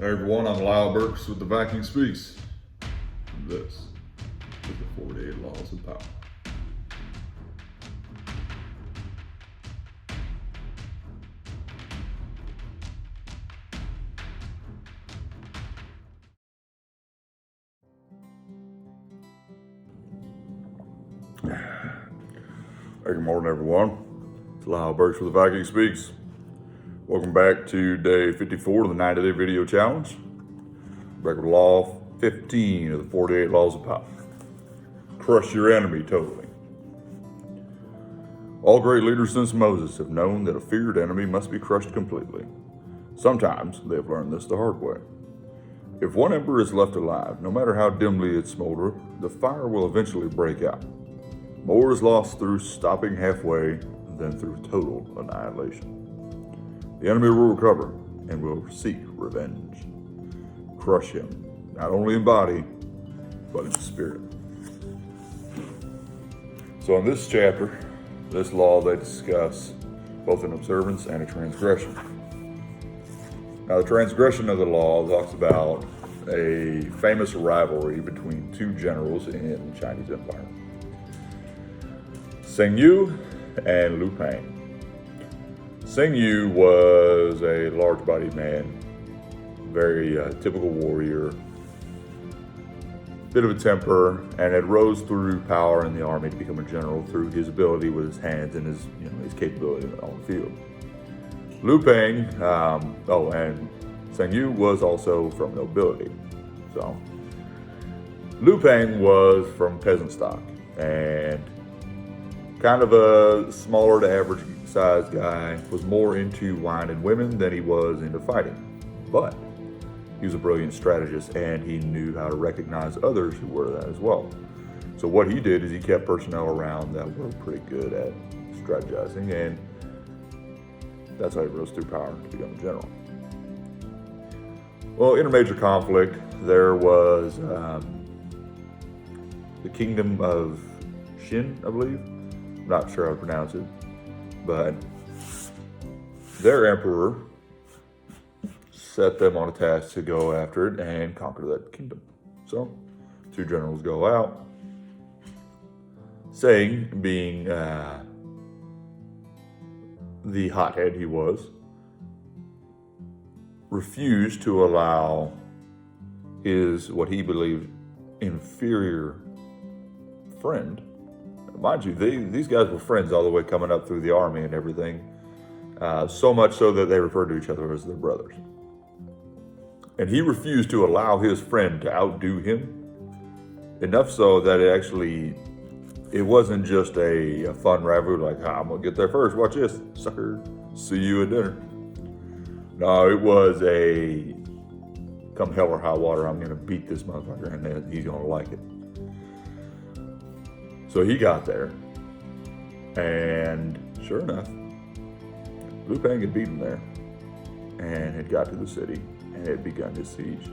Hey everyone, I'm Lyle Burks with the Viking Speaks. This is the 48 Laws of Power. Hey, good morning everyone. It's Lyle Burks with the Viking Speaks. Welcome back to day 54 of the 90-day video challenge. Record law 15 of the 48 Laws of Power. Crush your enemy totally. All great leaders since Moses have known that a feared enemy must be crushed completely. Sometimes they have learned this the hard way. If one ember is left alive, no matter how dimly it smolder, the fire will eventually break out. More is lost through stopping halfway than through total annihilation. The enemy will recover and will seek revenge. Crush him, not only in body, but in spirit. So in this chapter, this law, they discuss both an observance and a transgression. Now, the transgression of the law talks about a famous rivalry between two generals in the Chinese Empire, Seng Yu and Liu Pang. Seng Yu was a large-bodied man, very typical warrior, bit of a temper, and had rose through power in the army to become a general through his ability with his hands and his capability on the field. Liu Pang, and Seng Yu was also from nobility. So Liu Pang was from peasant stock and kind of a smaller to average sized guy, was more into wine and women than he was into fighting. But he was a brilliant strategist and he knew how to recognize others who were that as well. So what he did is he kept personnel around that were pretty good at strategizing, and that's how he rose through power to become a general. Well, in a major conflict, there was the kingdom of Shin, I believe. I'm not sure how to pronounce it, but their emperor set them on a task to go after it and conquer that kingdom. So, two generals go out. Seng, being the hothead he was, refused to allow his, what he believed, inferior friend. Mind you, these guys were friends all the way coming up through the army and everything, so much so that they referred to each other as their brothers. And he refused to allow his friend to outdo him, enough so that it wasn't just a fun rivalry like, I'm gonna get there first, watch this, sucker, see you at dinner. No, it was a come hell or high water, I'm gonna beat this motherfucker and then he's gonna like it. So he got there, and sure enough, Liu Pang had beaten there and had got to the city and had begun his siege.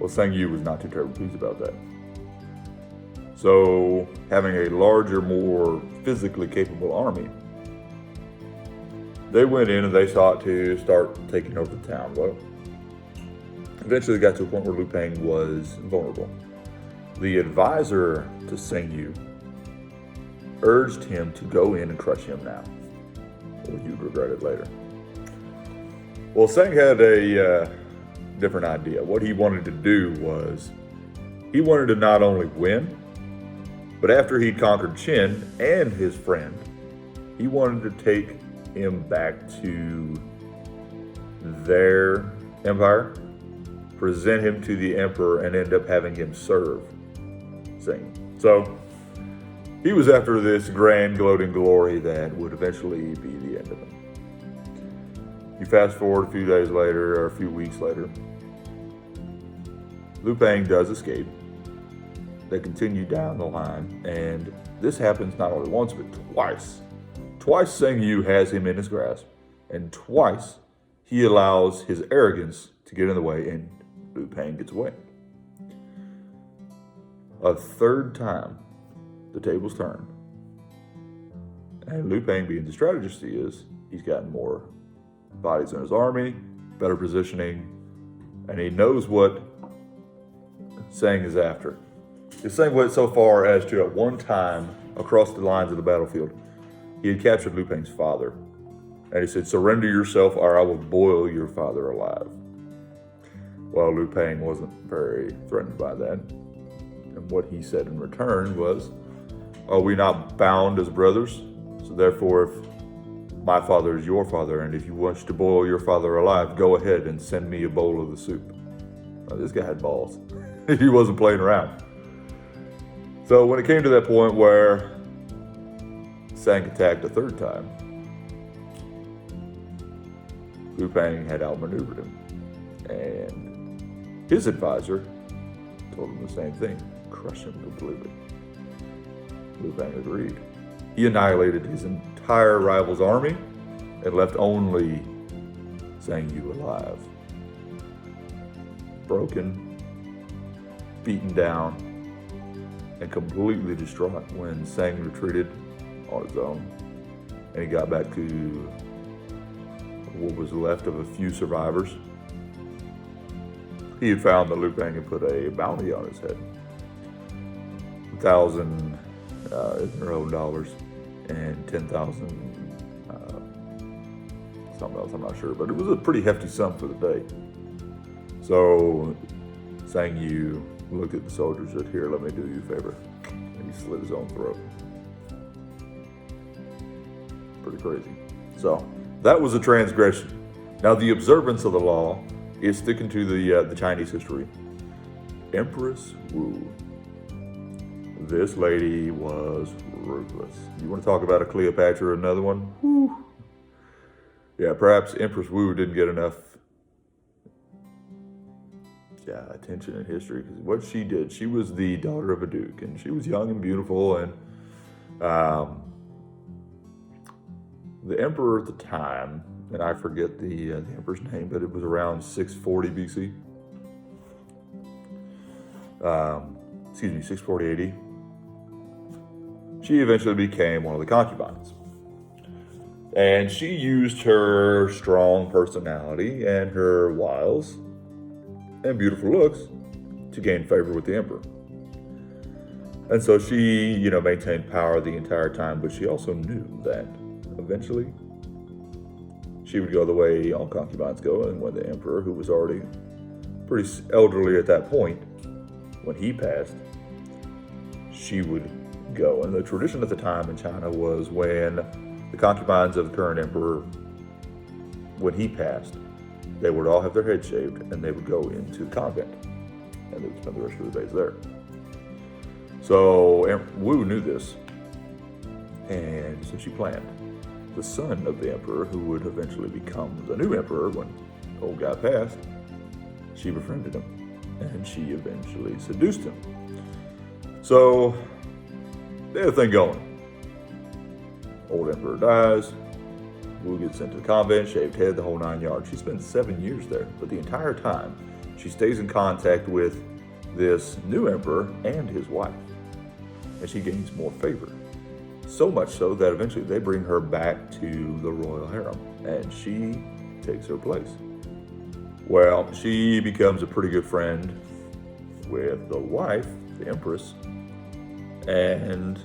Well, Seng Yu was not too terribly pleased about that. So, having a larger, more physically capable army, they went in and they sought to start taking over the town. Well, eventually they got to a point where Liu Pang was vulnerable. The advisor to Seng Yu urged him to go in and crush him now, or you'd regret it later. Well, Seng had a different idea. What he wanted to do was, he wanted to not only win, but after he'd conquered Qin and his friend, he wanted to take him back to their empire, present him to the emperor, and end up having him serve Seng. So he was after this grand gloating glory that would eventually be the end of him. You fast forward a few days later, or a few weeks later, Liu Pang does escape. They continue down the line, and this happens not only once, but twice. Twice Seng Yu has him in his grasp, and twice he allows his arrogance to get in the way, and Liu Pang gets away. A third time, the tables turn. And Liu Pang, being the strategist he is, he's gotten more bodies in his army, better positioning, and he knows what Sang is after. Sang went so far as to, at one time, across the lines of the battlefield, he had captured Liu Peng's father. And he said, "Surrender yourself or I will boil your father alive." Well, Liu Peng wasn't very threatened by that. And what he said in return was, "Are we not bound as brothers? So therefore, if my father is your father, and if you wish to boil your father alive, go ahead and send me a bowl of the soup." Now, this guy had balls. He wasn't playing around. So when it came to that point where Sang attacked a third time, Liu Peng had outmaneuvered him. And his advisor told him the same thing: crush him completely. Liu Peng agreed. He annihilated his entire rival's army and left only Sang Yu alive. Broken, beaten down, and completely distraught when Sang retreated on his own, and he got back to what was left of a few survivors. He had found that Liu Peng had put a bounty on his head, 1,000 in their own dollars, and 10,000 something else, I'm not sure, but it was a pretty hefty sum for the day. So Sang Yu looked at the soldiers and said, "Here, let me do you a favor," and he slit his own throat. Pretty crazy. So that was a transgression. Now, the observance of the law is sticking to the Chinese history. Empress Wu. This lady was ruthless. You want to talk about a Cleopatra or another one? Whew. Yeah, perhaps Empress Wu didn't get enough attention in history, because what she did, she was the daughter of a duke, and she was young and beautiful, and the emperor at the time, and I forget the emperor's name, but it was around 640 BC. 640 AD. She eventually became one of the concubines. And she used her strong personality and her wiles and beautiful looks to gain favor with the emperor. And so she, maintained power the entire time, but she also knew that eventually she would go the way all concubines go, and when the emperor, who was already pretty elderly at that point, when he passed, she would go. And the tradition at the time in China was when the concubines of the current emperor, when he passed, they would all have their heads shaved and they would go into the convent and they would spend the rest of their days there. So Wu knew this, and so she planned. The son of the emperor, who would eventually become the new emperor when the old guy passed, she befriended him, and she eventually seduced him. So they had a thing going. Old emperor dies, Wu gets sent to the convent, shaved head, the whole 9 yards. She spends 7 years there, but the entire time she stays in contact with this new emperor and his wife, and she gains more favor. So much so that eventually they bring her back to the royal harem, and she takes her place. Well, she becomes a pretty good friend with the wife, the empress, and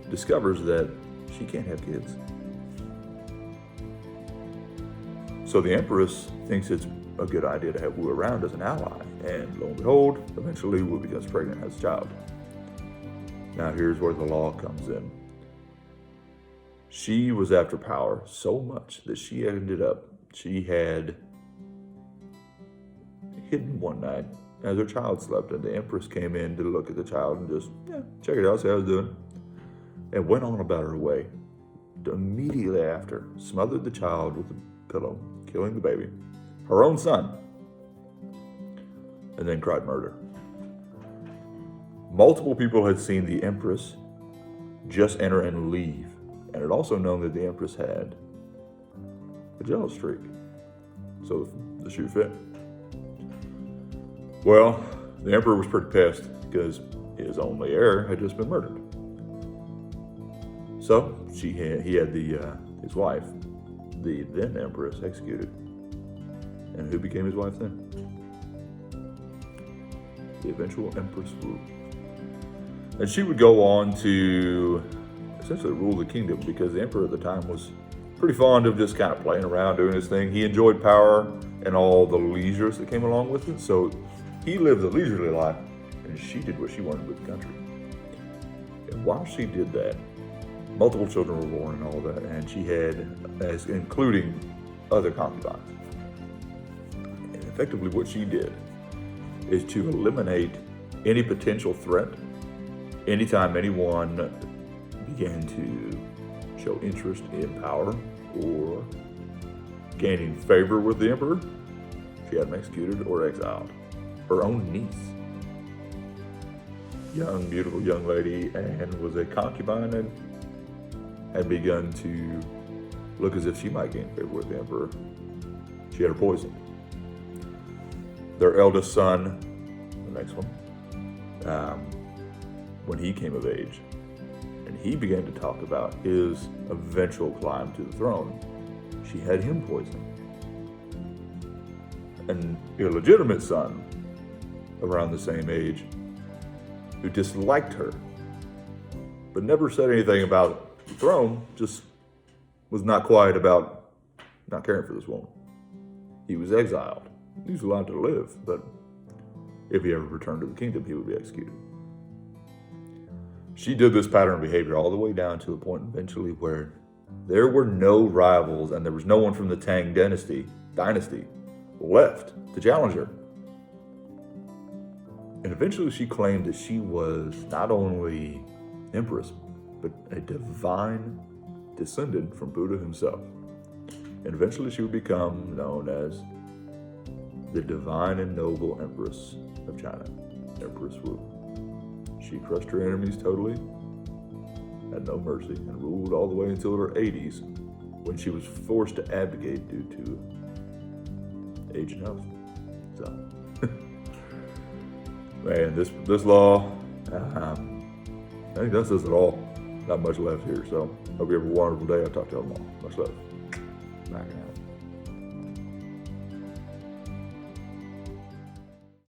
discovers that she can't have kids. So the empress thinks it's a good idea to have Wu around as an ally, and lo and behold, eventually Wu becomes pregnant and has a child. Now here's where the law comes in. She was after power so much that she had hidden one night as her child slept, and the empress came in to look at the child and just, check it out, see how it's doing, and went on about her way. Immediately after, smothered the child with a pillow, killing the baby, her own son, and then cried murder. Multiple people had seen the empress just enter and leave, and had also known that the empress had a jealous streak. So the shoe fit. Well, the emperor was pretty pissed because his only heir had just been murdered. So he had his wife, the then empress, executed. And who became his wife then? The eventual Empress Wu. And she would go on to essentially rule the kingdom, because the emperor at the time was pretty fond of just kind of playing around, doing his thing. He enjoyed power and all the leisures that came along with it. So he lived a leisurely life, and she did what she wanted with the country. And while she did that, multiple children were born and all that, and she had, as including other concubines. And effectively what she did is to eliminate any potential threat anytime anyone began to show interest in power or gaining favor with the emperor. She had them executed or exiled. Her own niece, young, beautiful young lady, and was a concubine, and had begun to look as if she might gain favor with the emperor. She had her poisoned. Their eldest son, the next one, when he came of age, and he began to talk about his eventual climb to the throne, she had him poisoned. An illegitimate son, around the same age, who disliked her, but never said anything about the throne, just was not quiet about not caring for this woman. He was exiled. He was allowed to live, but if he ever returned to the kingdom, he would be executed. She did this pattern of behavior all the way down to a point eventually where there were no rivals and there was no one from the Tang dynasty left to challenge her. And eventually she claimed that she was not only empress, but a divine descendant from Buddha himself. And eventually she would become known as the divine and noble Empress of China, Empress Wu. She crushed her enemies totally, had no mercy, and ruled all the way until her 80s, when she was forced to abdicate due to age and health. So, man, this law, I think that says it all. Not much left here, so hope you have a wonderful day. I'll talk to y'all tomorrow. Much love. Bye now.